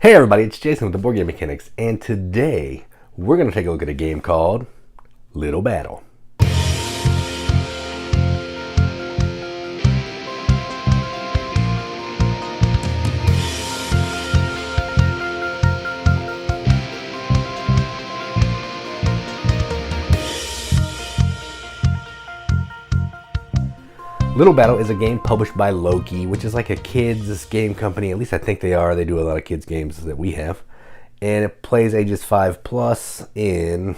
Hey everybody, it's Jason with the Board Game Mechanics, and today we're going to take a look at a game called Little Battle. Little Battle is a game published by Loki, which is like a kids game company. At least I think they are. They do a lot of kids games that we have. And it plays ages 5 plus in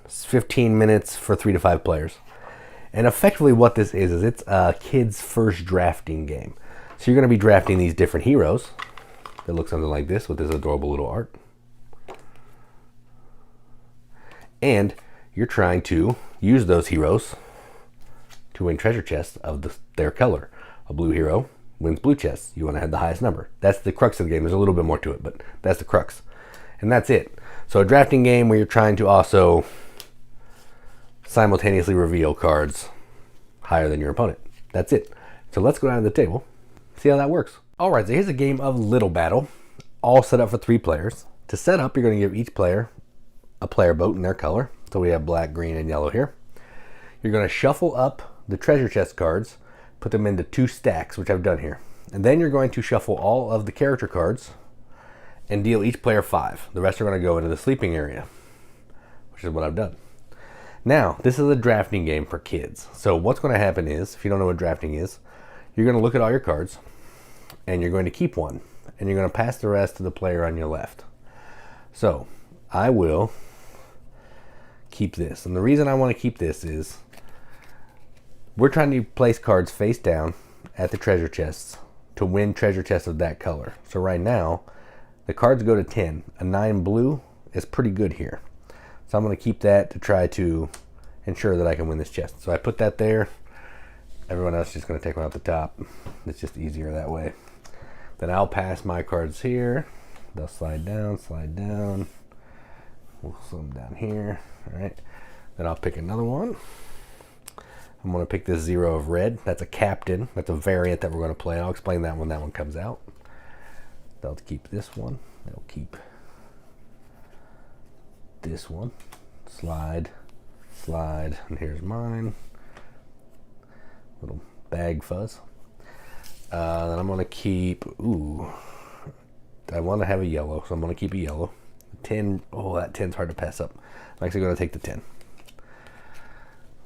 15 minutes for 3 to 5 players. And effectively what this is it's a kid's first drafting game. So you're going to be drafting these different heroes that look something like this with this adorable little art. And you're trying to use those heroes to win treasure chests of their color. A blue hero wins blue chests. You want to have the highest number. That's the crux of the game. There's a little bit more to it, but that's the crux. And that's it. So a drafting game where you're trying to also simultaneously reveal cards higher than your opponent. That's it. So let's go down to the table, see how that works. Alright, so here's a game of Little Battle, all set up for 3 players. To set up, you're going to give each player a player boat in their color. So we have black, green, and yellow here. You're going to shuffle up the treasure chest cards, put them into 2 stacks, which I've done here. And then you're going to shuffle all of the character cards and deal each player 5. The rest are going to go into the sleeping area, which is what I've done. Now, this is a drafting game for kids. So what's going to happen is, if you don't know what drafting is, you're going to look at all your cards, and you're going to keep one, and you're going to pass the rest to the player on your left. So, I will keep this. And the reason I want to keep this is, we're trying to place cards face down at the treasure chests to win treasure chests of that color. So right now, the cards go to 10. A 9 blue is pretty good here. So I'm going to keep that to try to ensure that I can win this chest. So I put that there. Everyone else is just going to take one off the top. It's just easier that way. Then I'll pass my cards here. They'll slide down, slide down. We'll slow them down here. All right. Then I'll pick another one. I'm going to pick this 0 of red. That's a captain. That's a variant that we're going to play. I'll explain that when that one comes out. They'll keep this one. They'll keep this one. Slide, slide, and here's mine. Little bag fuzz. Then I'm going to keep, I want to have a yellow, so I'm going to keep a yellow. 10, that 10's hard to pass up. I'm actually going to take the 10.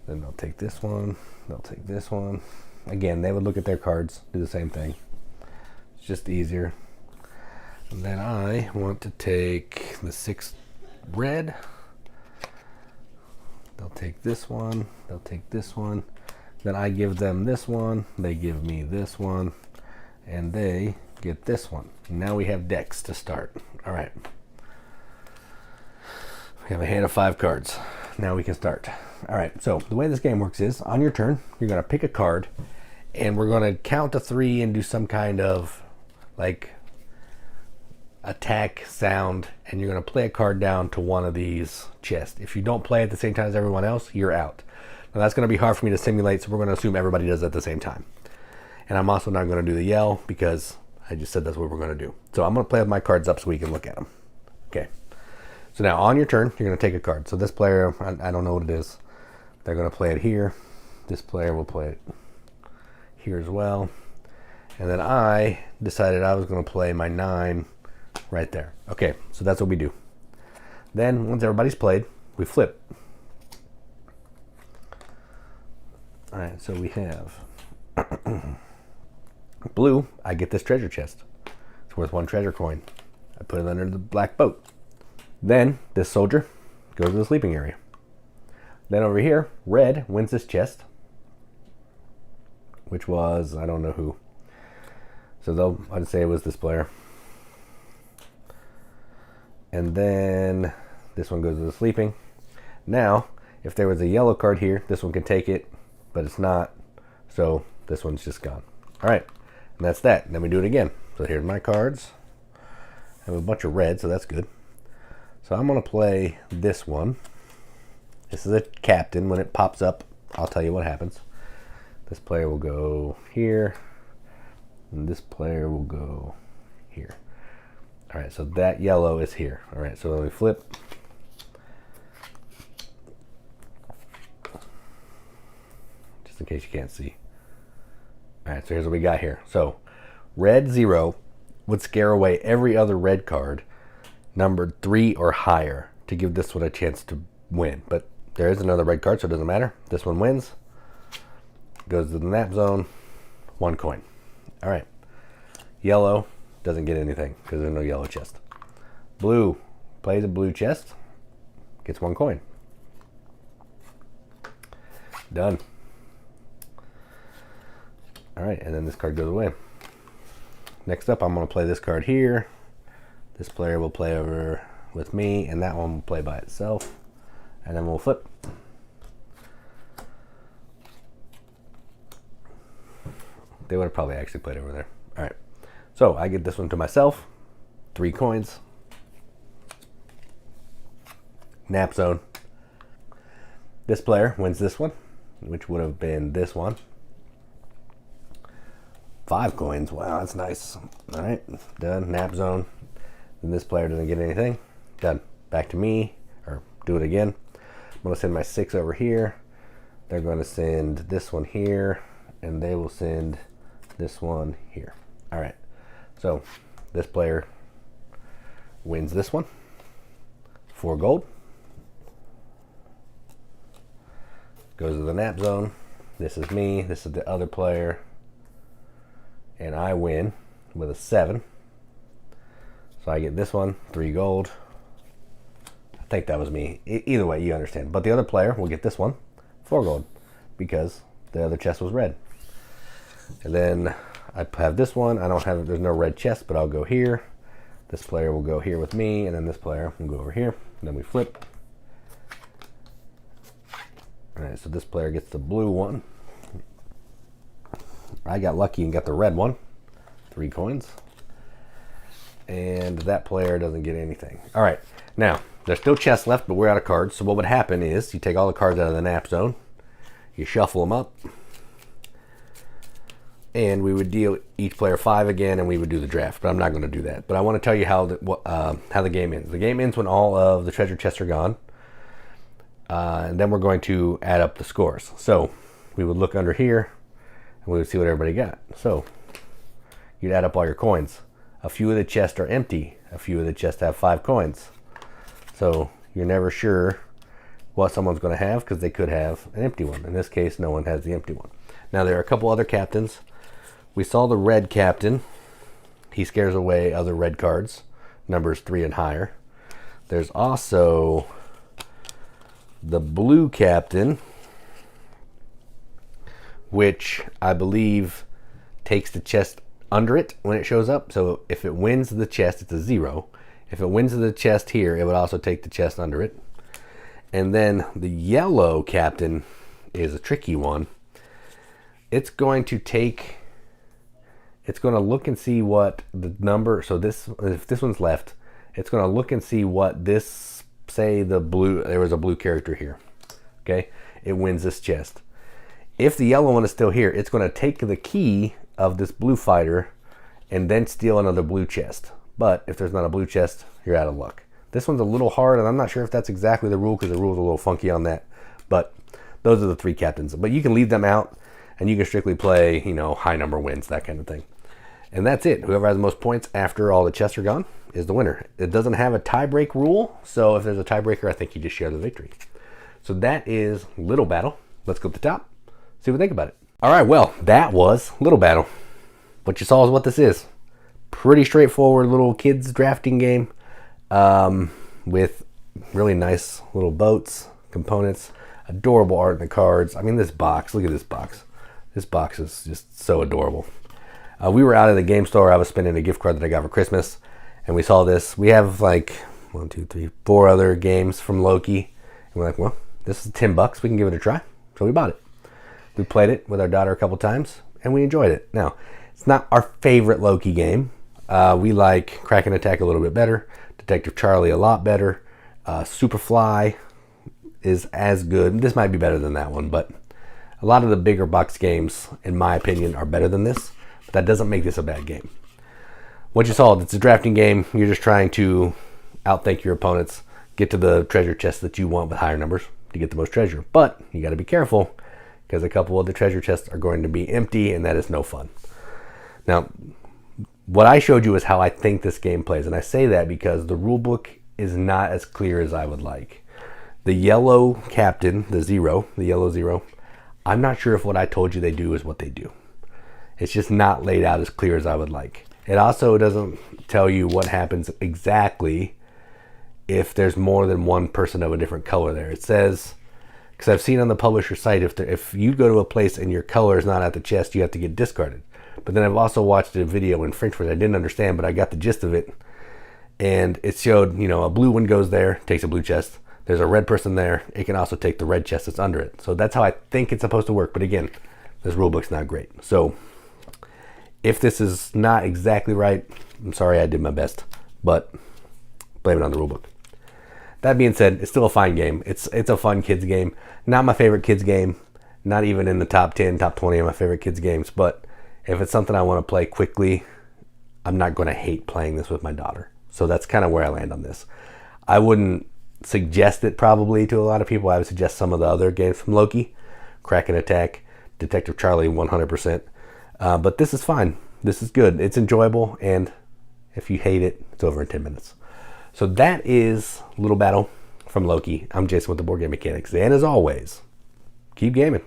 Then they'll take this one, they'll take this one. Again, they would look at their cards, do the same thing. It's just easier. And then I want to take the 6 red. They'll take this one, they'll take this one. Then I give them this one, they give me this one, and they get this one. Now we have decks to start. All right. We have a hand of 5 cards. Now we can start. All right, so the way this game works is, on your turn, you're going to pick a card, and we're going to count to 3 and do some kind of, like, attack sound, and you're going to play a card down to one of these chests. If you don't play at the same time as everyone else, you're out. Now that's going to be hard for me to simulate, so we're going to assume everybody does it at the same time. And I'm also not going to do the yell, because I just said that's what we're going to do. So I'm going to play with my cards up so we can look at them. Okay. So now on your turn, you're going to take a card. So this player, I don't know what it is. They're going to play it here. This player will play it here as well. And then I decided I was going to play my 9 right there. Okay, so that's what we do. Then once everybody's played, we flip. All right, so we have blue. I get this treasure chest. It's worth 1 treasure coin. I put it under the black boat. Then this soldier goes to the sleeping area. Then over here, red wins this chest, which was, I don't know who. So I'd say it was this player. And then this one goes to the sleeping. Now, if there was a yellow card here, this one can take it, but it's not. So this one's just gone. All right, and that's that. And then we do it again. So here's my cards. I have a bunch of red, so that's good. So I'm going to play this one. This is a captain. When it pops up, I'll tell you what happens. This player will go here, and this player will go here. All right, so that yellow is here. All right, so when we flip, just in case you can't see. All right, so here's what we got here. So red 0 would scare away every other red card numbered 3 or higher to give this one a chance to win. But there is another red card, so it doesn't matter. This one wins. Goes to the nap zone. 1 coin. All right. Yellow doesn't get anything because there's no yellow chest. Blue plays a blue chest. Gets 1 coin. Done. All right, and then this card goes away. Next up, I'm going to play this card here. This player will play over with me, and that one will play by itself. And then we'll flip. They would have probably actually played over there. All right. So I get this one to myself. 3 coins. Nap zone. This player wins this one, which would have been this one. 5 coins. Wow, that's nice. All right. Done. Nap zone. Then this player doesn't get anything. Done. Back to me. Or do it again. I'm going to send my 6 over here. They're going to send this one here. And they will send this one here. All right. So this player wins this one. 4 gold. Goes to the nap zone. This is me. This is the other player. And I win with a 7. So I get this one, 3 gold. I think that was me. Either way, you understand. But the other player will get this one, 4 gold, because the other chest was red. And then I have this one. I don't have, there's no red chest, but I'll go here. This player will go here with me, and then this player will go over here. And then we flip. All right, so this player gets the blue one. I got lucky and got the red one. 3 coins. And that player doesn't get anything. All right, now, there's still chests left, but we're out of cards. So what would happen is you take all the cards out of the nap zone. You shuffle them up. And we would deal each player 5 again, and we would do the draft. But I'm not going to do that. But I want to tell you how the game ends. The game ends when all of the treasure chests are gone. And then we're going to add up the scores. So we would look under here, and we would see what everybody got. So you'd add up all your coins. A few of the chests are empty. A few of the chests have 5 coins. So you're never sure what someone's going to have because they could have an empty one. In this case, no one has the empty one. Now there are a couple other captains. We saw the red captain. He scares away other red cards, numbers 3 and higher. There's also the blue captain, which I believe takes the chest under it when it shows up. So if it wins the chest, it's a 0. If it wins the chest here, it would also take the chest under it. And then the yellow captain is a tricky one. It's going to take, it's going to look and see what the number, so this, if this one's left, it's going to look and see what this, say the blue, there was a blue character here. Okay, it wins this chest. If the yellow one is still here, it's going to take the key of this blue fighter and then steal another blue chest. But if there's not a blue chest, you're out of luck. This one's a little hard, and I'm not sure if that's exactly the rule because the rule's a little funky on that. But those are the 3 captains. But you can leave them out, and you can strictly play, you know, high number wins, that kind of thing. And that's it. Whoever has the most points after all the chests are gone is the winner. It doesn't have a tie-break rule, so if there's a tiebreaker, I think you just share the victory. So that is Little Battle. Let's go to the top, see what we think about it. All right, well, that was Little Battle. What you saw is what this is. Pretty straightforward little kids drafting game with really nice little boats, components, adorable art in the cards. I mean, this box, look at this box. This box is just so adorable. We were out at the game store. I was spending a gift card that I got for Christmas, and we saw this. We have like 1, 2, 3, 4 other games from Loki. And we're like, well, this is $10. We can give it a try. So we bought it. We played it with our daughter a couple times, and we enjoyed it. Now, it's not our favorite Loki game. We like Kraken Attack a little bit better, Detective Charlie a lot better, Superfly is as good. This might be better than that one, but a lot of the bigger box games, in my opinion, are better than this. But that doesn't make this a bad game. Once you solve it, it's a drafting game. You're just trying to outthink your opponents, get to the treasure chest that you want with higher numbers to get the most treasure. But you got to be careful because a couple of the treasure chests are going to be empty, and that is no fun. Now, what I showed you is how I think this game plays, and I say that because the rule book is not as clear as I would like. The yellow captain, the yellow zero, I'm not sure if what I told you they do is what they do. It's just not laid out as clear as I would like. It also doesn't tell you what happens exactly if there's more than one person of a different color there. It says, because I've seen on the publisher site, if you go to a place and your color is not at the chest, you have to get discarded. But then I've also watched a video in French which I didn't understand, but I got the gist of it. And it showed, a blue one goes there, takes a blue chest. There's a red person there. It can also take the red chest that's under it. So that's how I think it's supposed to work. But again, this rulebook's not great. So if this is not exactly right, I'm sorry, I did my best. But blame it on the rulebook. That being said, it's still a fine game. It's a fun kids game. Not my favorite kids game. Not even in the top 10, top 20 of my favorite kids games. But if it's something I want to play quickly, I'm not going to hate playing this with my daughter. So that's kind of where I land on this. I wouldn't suggest it probably to a lot of people. I would suggest some of the other games from Loki. Kraken Attack, Detective Charlie, 100%. But this is fine. This is good. It's enjoyable. And if you hate it, it's over in 10 minutes. So that is Little Battle from Loki. I'm Jason with the Board Game Mechanics. And as always, keep gaming.